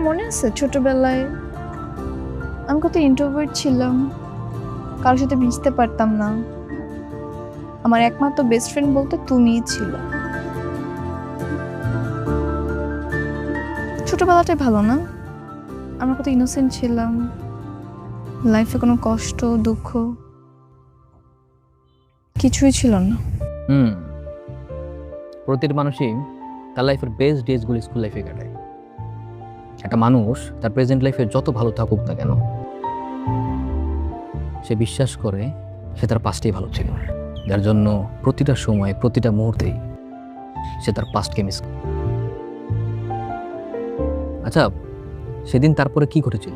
মনে আছে ছোটবেলায় আমি কত ইন্ট্রোভার্ট ছিলাম, কারোর সাথে মিশতে পারতাম না। আমার একমাত্র বেস্ট ফ্রেন্ড বলতে তুমিই ছিল। ছোটবেলাটাই ভালো না? আমরা কত ইনোসেন্ট ছিলাম, লাইফে কোনো কষ্ট দুঃখ কিছুই ছিল না। হুম প্রতিটি মানুষই তার লাইফের বেস্ট ডেজগুলো স্কুল লাইফে কাটায়। একটা মানুষ তার প্রেজেন্ট লাইফে যত ভালো থাকুক না কেন, সে বিশ্বাস করে সে তার পাস্টেই ভালো ছিল, যার জন্য প্রতিটা সময় প্রতিটা মুহূর্তেই সে তার পাস্টকে মিস করে। আচ্ছা, সেদিন তারপরে কি ঘটেছিল?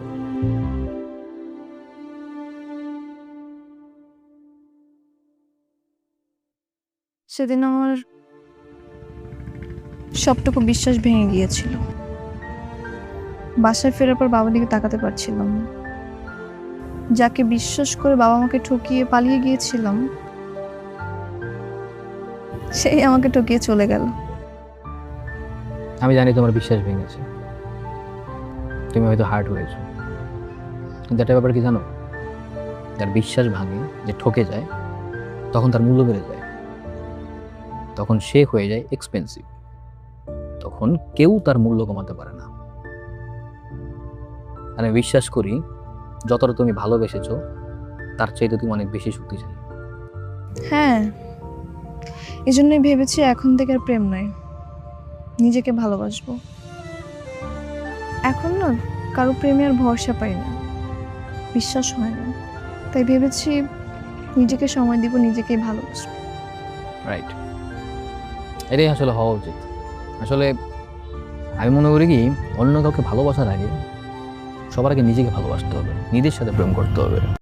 সেদিন আমার সবটুকু বিশ্বাস ভেঙে গিয়েছিল। বাসায় ফেরার পর বাবার দিকে তাকাতে পারছিলাম না। যাকে বিশ্বাস করে বাবা আমাকে ঠকিয়ে পালিয়ে গিয়েছিলাম, সেই আমাকে ঠকিয়ে চলে গেল। আমি জানি তোমার বিশ্বাস ভেঙেছে, তুমি হয়তো হার্ট হয়েছো, কিন্তু একটা ব্যাপার কি জানো? যার বিশ্বাস ভাঙে, যে ঠকে যায়, তখন তার মূল্য বেড়ে যায়, তখন সে হয়ে যায় এক্সপেন্সিভ, তখন কেউ তার মূল্য কমাতে পারে না। আর আমি বিশ্বাস করি যতটা তুমি ভালোবেসেছো তার চাইতে তুমি অনেক বেশি শক্তিশালী। হ্যাঁ, এই জন্যই ভেবেছি এখন থেকে আর প্রেম নয়, নিজেকে ভালোবাসবো। এখন না কারো প্রেমে আর ভরসা পাই না, বিশ্বাস হয় না। তাই ভেবেছি নিজেকে সময় দিব, নিজেকেই ভালোবাসবো। রাইট, এটাই আসলে হওয়া উচিত। আসলে আমি মনে করি কি, অন্য কাউকে ভালোবাসার আগে সবার আগে নিজেকে ভালোবাসতে হবে, নিজের সাথে প্রেম করতে হবে।